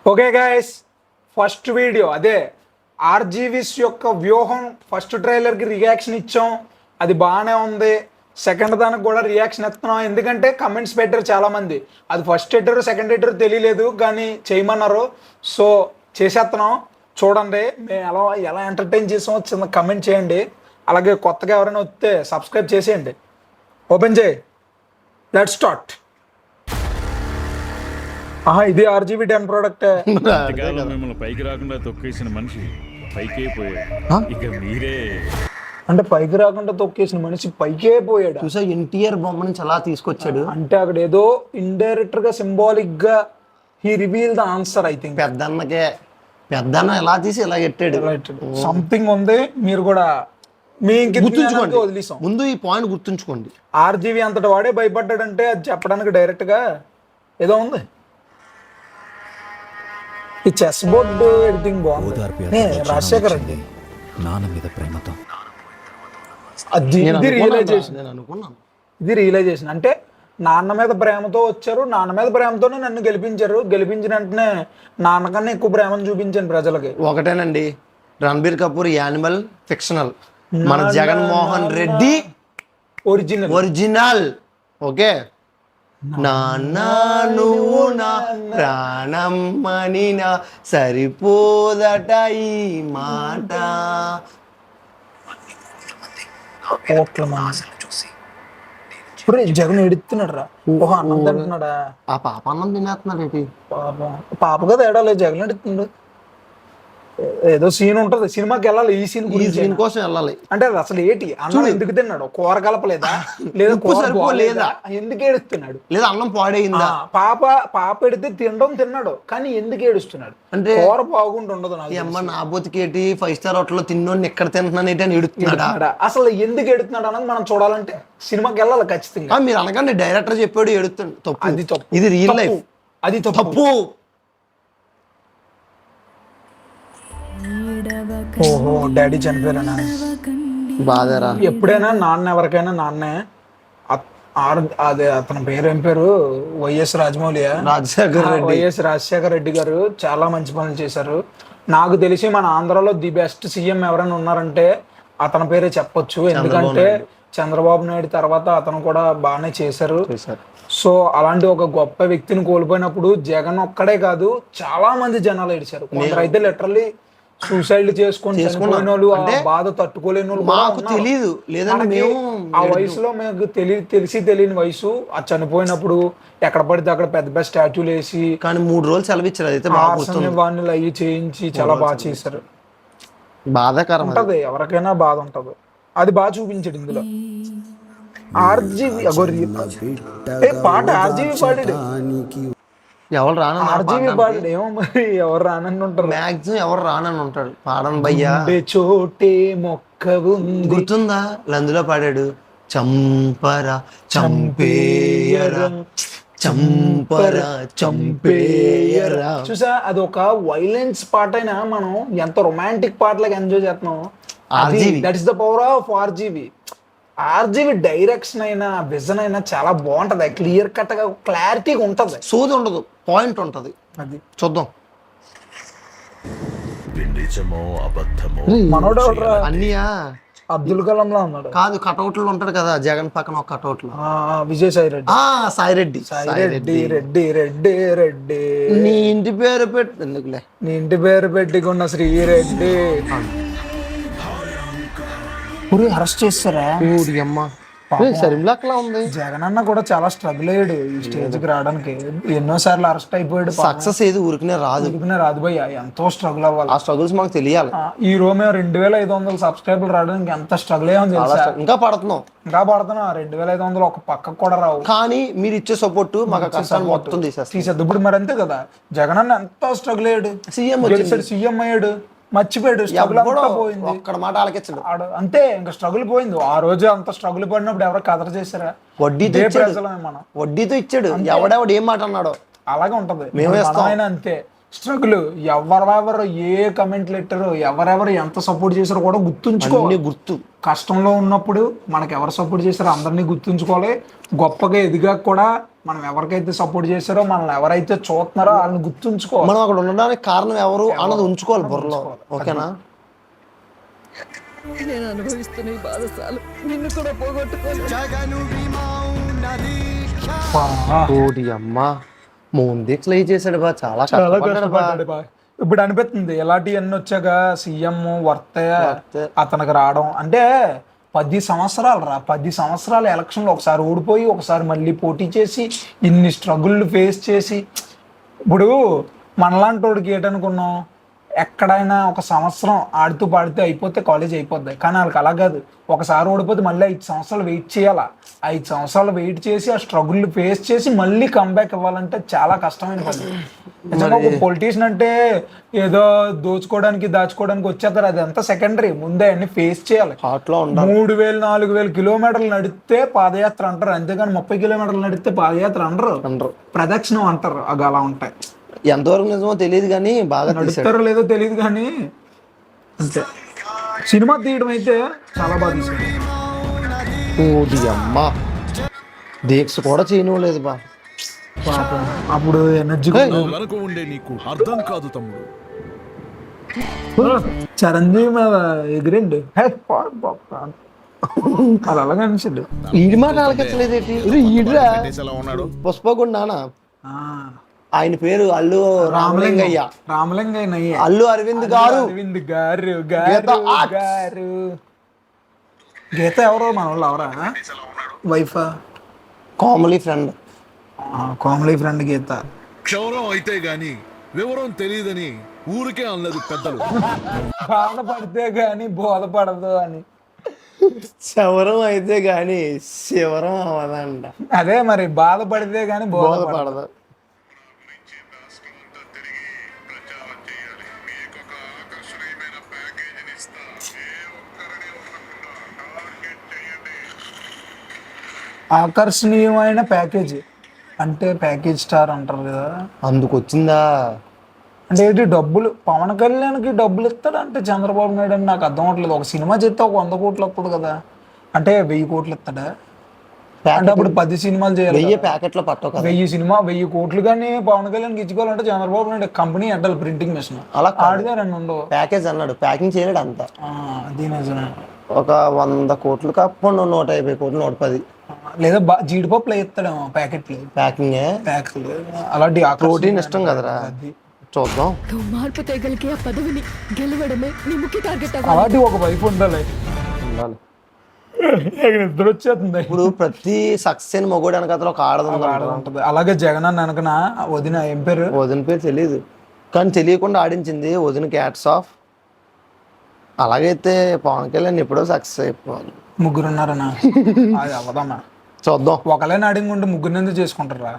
Okay guys, first video అదే RGV's యొక్క వ్యూహం. ఫస్ట్ ట్రైలర్కి రియాక్షన్ ఇచ్చాం, అది బాగానే ఉంది. సెకండ్ దానికి కూడా రియాక్షన్ ఇస్తున్నాం, ఎందుకంటే కమెంట్స్ పెట్టారు చాలామంది. అది ఫస్ట్ ఎడిటర్ సెకండ్ ఎడిటర్ తెలియలేదు కానీ చేయమన్నారు, సో చేసేస్తున్నాం. చూడండి మేము ఎలా ఎలా ఎంటర్టైన్ చేసామో చిన్న కమెంట్ చేయండి. అలాగే కొత్తగా ఎవరైనా వస్తే సబ్స్క్రైబ్ చేసేయండి. ఓపెన్ చేయి, లెట్స్ స్టార్ట్. ఇది ఆర్జీబీ 10 ప్రోడక్ట్. మిమ్మల్ని పైకి రాకుండా తొక్కేసిన మనిషి పైకే పోయాడు. ఇక మీరే అంటే పైకి రాకుండా తొక్కేసిన మనిషి పైకే పోయాడు. చూసా ఎన్టీఆర్ బొమ్మ నుంచి అలా తీసుకొచ్చాడు. అంటే అక్కడ ఏదో ఇండైరెక్ట్ గా సింబాలిక్ గా he reveal the answer. I think పెద్దన్న ఎలా తీసి ఇలా పెట్టాడు. సంథింగ్ ఉంది, మీరు కూడా మీ గుర్తుంచుకోండి. వదిలేసాం. ముందు ఈ పాయింట్ గుర్తుంచుకోండి. ఆర్జీవీ అంతటి వాడే భయపడ్డాడంటే అది చెప్పడానికి డైరెక్ట్ గా ఏదో ఉంది. ఈ చెస్ బోర్డు ఎడిటింగ్ బాగుంది. రాజశేఖర్ రెడ్డి నాన్న మీద ప్రేమతో ఇది రియలైజేషన్. నేను అనుకున్నాను ఇది రియలైజేషన్ అంటే నాన్న మీద ప్రేమతో వచ్చారు, నాన్న మీద ప్రేమతోనే నన్ను గెలిపించారు. గెలిపించిన వెంటనే నాన్నకన్నా ఎక్కువ ప్రేమను చూపించాను ప్రజలకి. ఒకటేనండి, రణబీర్ కపూర్ యానిమల్ ఫిక్షనల్, మన జగన్మోహన్ రెడ్డి ఒరిజినల్. ఓకే, నాన్న నువ్వు నా ప్రాణమ్మని నా సరిపోదట ఈ మాట. జగన్ ఎడుతున్నాడు రా. ఓహో, అన్నం తింటున్నాడా? ఆ పాప అన్నం తినేస్తున్నాడు ఏంటి? పాప కదా ఏడాలి, జగన్ ఎడుతున్నాడు. ఏదో సీన్ ఉంటది, సినిమాకి వెళ్ళాలి. ఈ సీన్ కోసం వెళ్ళాలి అంటే అది అసలు ఏంటి? అన్నం ఎందుకు తిన్నాడు? కూర కలపలేదా? లేదా లేదా ఎందుకు ఏడుస్తున్నాడు? లేదా అన్నం పాడైందా? పాప ఎడితే తిన్నాడు కానీ ఎందుకు ఏడుస్తున్నాడు? అంటే కూర బాగుంటుండదు. అమ్మ నా బతికేటి 5 స్టార్ హోటల్లో తిన్నోడిని ఎక్కడ తింటున్నాను ఏంటి అని ఎడుతున్నాడా? అసలు ఎందుకు ఎడుతున్నాడు అన్నది మనం చూడాలంటే సినిమాకి వెళ్ళాలి ఖచ్చితంగా. మీరు అనగానే డైరెక్టర్ చెప్పాడు ఎడుతాడు, తప్పు. అది తప్పు. ఇది రియల్ లైఫ్, అది తప్పు. ఓహో, డాడీ చనిపోయారా? బాధరా. ఎప్పుడైనా నాన్న ఎవరికైనా నాన్నే. అదే అతని పేరు ఏం పేరు? వైఎస్ రాజశేఖర రెడ్డి గారు చాలా మంచి పనులు చేశారు. నాకు తెలిసి మన ఆంధ్రాలో ది బెస్ట్ సీఎం ఎవరైనా ఉన్నారంటే అతని పేరే చెప్పొచ్చు. ఎందుకంటే చంద్రబాబు నాయుడు తర్వాత అతను కూడా బాగానే చేశారు. సో అలాంటి ఒక గొప్ప వ్యక్తిని కోల్పోయినప్పుడు జగన్ ఒక్కడే కాదు, చాలా మంది జనాలు ఏడిచారు. కొందరైతే లిటరల్లీ సూసైడ్ చేసుకొని చనిపోయిన వాళ్ళు, బాధ తట్టుకోలేని వాళ్ళు. మాకు తెలియదు, లేదంటే మేము ఆ వయసులో మీకు తెలియని వయసు. అది చనిపోయినప్పుడు ఎక్కడ పడితే అక్కడ పెద్ద పెద్ద స్టాచ్యూలు వేసి, కానీ 3 రోజులు సెలవు ఇచ్చారు. అయితే వాడిని అయ్యి చేయించి చాలా బాగా చేశారు. బాధాకరం ఉంటది, ఎవరికైనా బాధ ఉంటది. అది బాగా చూపించాడు ఇందులో. ఆర్జీవి పాట ఆర్జీవి పాడాడు. ఎవరు రాను ఆర్జీవి పాడాడు ఏమో, మరి ఎవరు రానని ఉంటారు. మాక్సిమం ఎవరు రానని ఉంటాడు. పాడను భయ్యా చోటే మొక్క గుర్తుందా? అందులో పాడాడు చంపరా చంపేయరా చంపరా చంపేయరా. చూసా, అది ఒక వైలెన్స్ పాట అయినా మనం ఎంత రొమాంటిక్ పాటలాగా ఎంజాయ్ చేస్తున్నాం. That is the power of RGV. RGV direction అయినా విజన్ అయినా చాలా బాగుంటది. క్లియర్ కట్ గా క్లారిటీగా ఉంటది, సోది ఉండదు, పాయింట్ ఉంటది. అది చూద్దాం. మనోడు అన్నయ్య అబ్దుల్ కలాం లా ఉన్నాడు. కాదు, కటౌట్లు ఉంటాడు కదా జగన్ పక్కన ఒక కటౌట్ లో. విజయసాయి రెడ్డి. సాయిరెడ్డి రెడ్డి. నీ ఇంటి పేరు పెట్టి ఎందుకులే, నీ ఇంటి పేరు పెట్టుకున్న శ్రీరెడ్డి. అరెస్ట్ చేస్తారా? ఉంది. జగన్ అన్న కూడా చాలా స్ట్రగుల్ అయ్యాడు ఈ స్టేజ్ కి రావడానికి. ఎన్నోసార్లు అరెస్ట్ అయిపోయాడు. సక్సెస్ ఏది ఊరికనే రాదు భయ్య, ఎంతో స్ట్రగుల్ అవ్వాలి. ఆ స్ట్రగుల్స్ మాకు తెలియాలి. ఈ రోజు మేము 2500 సబ్స్క్రైబర్లు రావడానికి ఎంత స్ట్రగుల్ అయ్యామో తెలుసా? ఇంకా పడుతున్నాం 2500 ఒక పక్కకు కూడా రావు. కానీ మీరు ఇచ్చే సపోర్ట్ మాకు కష్టాలు మొత్తం తీసేది. ఇప్పుడు మరి అంతే కదా, జగన్ అన్న ఎంతో స్ట్రగుల్ అయ్యాడు. సీఎం అయ్యాడు, మర్చిపోయాడు. స్ట్రగుల్ పోయింది. ఒక్కడ మాట ఆలకించడు అంతే, ఇంకా స్ట్రగుల్ పోయింది. ఆ రోజు అంత స్ట్రగుల్ పడినప్పుడు ఎవరో కథ చేశారా? వడ్డీతో ఇచ్చాడు. ఎవడెవడు ఏం మాట అన్నాడో అలాగే ఉంటది. మేమైనా అంతే స్ట్రగుల్. ఎవరెవరు ఏ కమెంట్లు పెట్టారో, ఎవరెవరు ఎంత సపోర్ట్ చేశారో కూడా గుర్తుంచుకోవాలి. కష్టంలో ఉన్నప్పుడు మనకు ఎవరు సపోర్ట్ చేశారో అందరినీ గుర్తుంచుకోవాలి. గొప్పగా ఎదిగా కూడా మనం ఎవరికైతే సపోర్ట్ చేశారో మనల్ని ఎవరైతే చూస్తున్నారో వాళ్ళని గుర్తుంచుకోవాలి. మనం అక్కడ ఉండడానికి కారణం ఎవరు అన్నది ఉంచుకోవాలి బుర్రలో. ఓకేనా? నేను అనుభవిస్తున్న ఈ బాధసాలు నిన్ను కూడా పోగొట్టుకోలేదు. ఓడి అమ్మ, మూన్ దీక్షలు చేశాడు బా, చాలా చాలా కష్టపడ్డాడు బా. కష్టపడ్డాడు బా. ఇప్పుడు అనిపిస్తుంది ఇలాంటివన్నీ వచ్చాక సీఎం వర్తే వర్తే. అతనికి రావడం అంటే 10 సంవత్సరాలు 10 సంవత్సరాలు ఎలక్షన్లో ఒకసారి ఓడిపోయి ఒకసారి మళ్ళీ పోటీ చేసి ఇన్ని స్ట్రగుల్లు ఫేస్ చేసి ఇప్పుడు మనలాంటి వాడికి ఏంటనుకున్నాం, ఎక్కడైనా ఒక సంవత్సరం ఆడుతూ పాడితే అయిపోతే కాలేజ్ అయిపోద్ది. కానీ వాళ్ళకి అలా కాదు, ఒకసారి ఓడిపోతే మళ్ళీ 5 సంవత్సరాలు వెయిట్ చేయాలా. 5 సంవత్సరాలు వెయిట్ చేసి ఆ స్ట్రగుల్ ఫేస్ చేసి మళ్ళీ కంబ్యాక్ ఇవ్వాలంటే చాలా కష్టమైన పని. నిజంగా ఒక పొలిటీషియన్ అంటే ఏదో దోచుకోవడానికి దాచుకోవడానికి వచ్చేస్తారు, అది అంతా సెకండరీ. ముందే అన్ని ఫేస్ చేయాలి. హాట్ లో ఉండాలి. 3000-4000 కిలోమీటర్లు నడిస్తే పాదయాత్ర అంటారు, అంతేగాని 30 కిలోమీటర్లు నడిస్తే పాదయాత్ర అనరు, ప్రదక్షిణం అంటారు. అవి అలా ఉంటాయి. ఎంతవరకు నిజమో తెలియదు కానీ బాగా తీశాడు. నడుస్తారో లేదో తెలియదు కానీ అంతే. సినిమా తీయడం అయితే చాలా బాగా తీసాడు. ఓడి అమ్మ, దీక్ష కూడా చేయనివ్వలేదు బా. పాపం అప్పుడు ఎనర్జీ వెనక ఉండే నీకు అర్థం కాదు తమ్ముడు. చిరంజీవి మీద ఎగిరిండు. అది అలాగే అనిపించండు. ఈడి మాట ఆలకించలేదేంటి? ఈడురా పుష్పగుండానా, ఆయన పేరు అల్లు రామలింగయ్య. రామలింగయ్య అల్లు అరవింద్ గారు. అరవింద్ గారు గారు గారు గీత ఎవరో మన వాళ్ళు ఎవరా వైఫా? కామలీ ఫ్రెండ్. కామలీ ఫ్రెండ్ గీత. క్షౌరం అయితే గాని వివరం తెలియదని ఊరికే అన్నది పెద్దలు. బాధపడితే గాని బోధపడదు అని. శవరం అయితే గాని శివరం అవదంట. అదే మరి, బాధపడితే గాని బోధపడదు. బోధపడదు. ఆకర్షణీయమైన ప్యాకేజీ అంటే ప్యాకేజ్ స్టార్ అంటారు కదా, అందుకు వచ్చిందా? అంటే ఏంటి, డబ్బులు పవన్ కళ్యాణ్కి డబ్బులు ఇస్తాడు అంటే చంద్రబాబు నాయుడు అని నాకు అర్థం అవట్లేదు. ఒక సినిమా చేస్తే ఒక 100 కోట్లు వస్తుంది కదా, అంటే 1000 కోట్లు ఇస్తాడా? అంటే అప్పుడు 10 సినిమాలు చేయాలి, 1000 ప్యాకెట్లో పట్టవు కదా. 1000 కోట్లు కానీ పవన్ కళ్యాణ్కి ఇచ్చుకోవాలంటే చంద్రబాబు నాయుడు కంపెనీ అడ్డాలి, ప్రింటింగ్ మిషన్. అలా ఆడితే 2 ఉండవు. ప్యాకేజ్ అన్నాడు, ప్యాకింగ్ చేయలేడు అంత. అది నిజమే. ఒక 100 కోట్లు కప్పుడు 150 కోట్లు 110 లేదా జీడిపప్పులు ఇస్తాడేమో ప్యాకెట్లు, ప్యాకింగ్. ప్యాక్లు అలాంటి ప్రోటీన్ ఇష్టం కదరా. చూద్దాం. నువ్వు మార్పు తేగలిగే ఆ పదవిని గెలవడమే నీ ముఖ్య టార్గెట్. అలాంటి ఒక వైఫ్ ఉండాలి. ఉండాలి. నిద్ర వచ్చేస్తుంది. ఇప్పుడు ప్రతి సక్సెస్ మొగోడు వెనకతలో ఒక ఆడదు ఉంటుంది. అలాగే జగన్ అని వెనకన వదిన ఏం పేరు? వదిన పేరు తెలియదు కానీ తెలియకుండా ఆడించింది వదిన. Cats of. అలాగైతే పవన్ కళ్యాణ్ ఎప్పుడో సక్సెస్ అయిపోవాలి. 3 ఉన్నారనా? అది అవ్వదమ్మా. చూద్దాం. ఒకళ్ళే నాడింగ్ ఉంటే 3 ఎందుకు చేసుకుంటారా?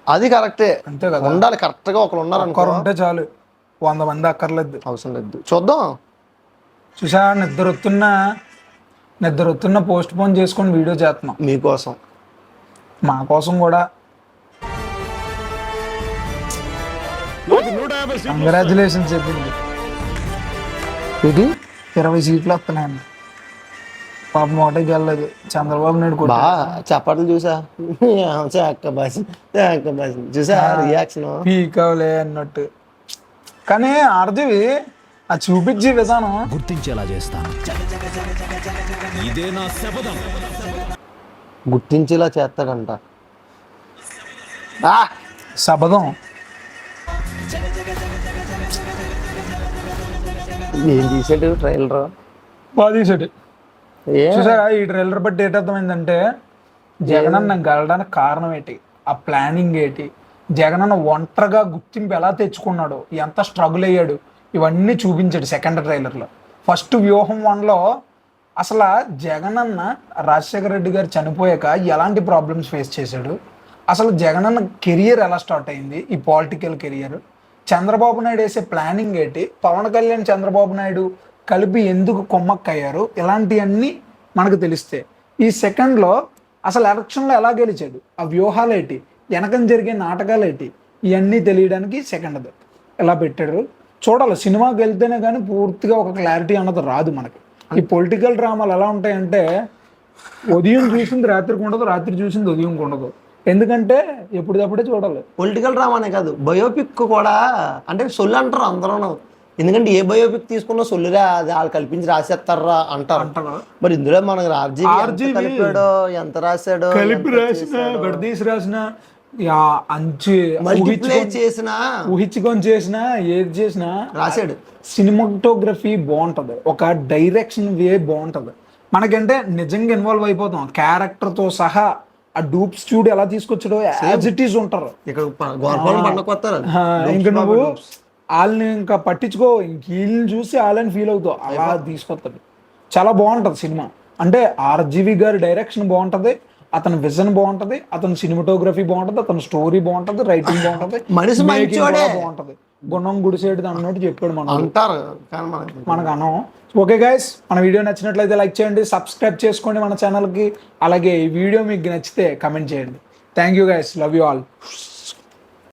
అది కరెక్టే, అంతే కదా. ఉండాలి కరెక్ట్ గా. ఒకరు ఉన్నారు ఒక్కరు ఉంటే చాలు, 100 మంది అక్కర్లేదు. అవసరం లేదు. చూద్దాం. చూసా, నిద్ర వస్తున్న పోస్ట్ పోన్ చేసుకొని వీడియో చేస్తున్నాం మీకోసం, మా కోసం కూడా. కంగ్రాచులేషన్స్ చెప్పింది. ఇది 20 సీట్లు వస్తున్నాయండి. పాపం ఒకటికి వెళ్ళలేదు చంద్రబాబు నాయుడు కూడా. బా చప్పట్లు చూసా, చూసా రియాక్షన్ పీకవలే అన్నట్టు. కానీ ఆర్జీవి ఆ చూపించే విధానం గుర్తించేలా చేస్తాను. ఇదే నా శపథం. గుర్తించేలా చేస్తాడంట. శపథం. ఏం తీసాడు ట్రైలర్? బాగా తీసాడు. చూసారా ఈ ట్రైలర్ బట్టి ఏంటి అర్థమైందంటే, జగన్ అన్న గెలడానికి కారణం ఏంటి, ఆ ప్లానింగ్ ఏంటి, జగన్ అన్న ఒంటరిగా గుర్తింపు ఎలా తెచ్చుకున్నాడు, ఎంత స్ట్రగుల్ అయ్యాడు, ఇవన్నీ చూపించాడు సెకండ్ ట్రైలర్లో. ఫస్ట్ వ్యూహం 1లో అసలు జగన్ అన్న రాజశేఖర రెడ్డి గారు చనిపోయాక ఎలాంటి ప్రాబ్లమ్స్ ఫేస్ చేశాడు, అసలు జగన్ అన్న కెరియర్ ఎలా స్టార్ట్ అయింది, ఈ పొలిటికల్ కెరియర్, చంద్రబాబు నాయుడు వేసే ప్లానింగ్ ఏంటి, పవన్ కళ్యాణ్ చంద్రబాబు నాయుడు కలిపి ఎందుకు కొమ్మక్కయ్యారు, ఇలాంటివన్నీ మనకు తెలిస్తే. ఈ సెకండ్లో అసలు ఎలక్షన్లో ఎలా గెలిచాడు, ఆ వ్యూహాలు ఏంటి, వెనకం జరిగే నాటకాలు ఏంటి, ఇవన్నీ తెలియడానికి సెకండ్ ఎలా పెట్టాడు. చూడాలి, సినిమాకి వెళ్తేనే కానీ పూర్తిగా ఒక క్లారిటీ అన్నది రాదు మనకి. ఈ పొలిటికల్ డ్రామాలు ఎలా ఉంటాయంటే, ఉదయం చూసింది రాత్రికి ఉండదు, రాత్రి చూసింది ఉదయంకి ఉండదు. ఎందుకంటే ఎప్పటికప్పుడే చూడాలి. పొలిటికల్ డ్రామానే కాదు, బయోపిక్ కూడా అంటే సొల్లు అంటారు అందరూ. ఎందుకంటే ఏ బయోపిక్ తీసుకున్నా సొల్లురా, అది వాళ్ళు కల్పించి రాసేస్తారా అంటారు. మరి ఇందులో మనకు ఆర్జీవి కలిపాడో, ఎంత రాశాడో, కలిపి రాసిన విడదీసి రాసిన ఊహించుకొని చేసిన ఏది చేసినా రాశాడు. సినిమాటోగ్రఫీ బాగుంటది, ఒక డైరెక్షన్ వే బాగుంటది. మనకంటే నిజంగా ఇన్వాల్వ్ అయిపోతాం క్యారెక్టర్ తో సహా. ఆ డూప్స్ చూడు ఎలా తీసుకొచ్చాడో యాజ్ ఇట్ ఈస్ ఉంటారు. ఇంకా నువ్వు వాళ్ళని ఇంకా పట్టించుకో, ఇంక వీళ్ళని చూసి వాళ్ళని ఫీల్ అవుతావు, అలా తీసుకొస్తాడు. చాలా బాగుంటది సినిమా. అంటే ఆర్జీవి గారి డైరెక్షన్ బాగుంటది, అతని విజన్ బాగుంటది, అతని సినిమాటోగ్రఫీ బాగుంటది, అతని స్టోరీ బాగుంటది, రైటింగ్ బాగుంటది, మనిషి బాగుంటది. గుణం గుడిసేడు అన్నట్టు చెప్పాడు మనం అంటారు మనకు అనం. ఓకే గైస్, మన వీడియో నచ్చినట్లయితే లైక్ చేయండి, సబ్స్క్రైబ్ చేసుకోండి మన ఛానల్కి. అలాగే ఈ వీడియో మీకు నచ్చితే కమెంట్ చేయండి. Thank you guys, love you all.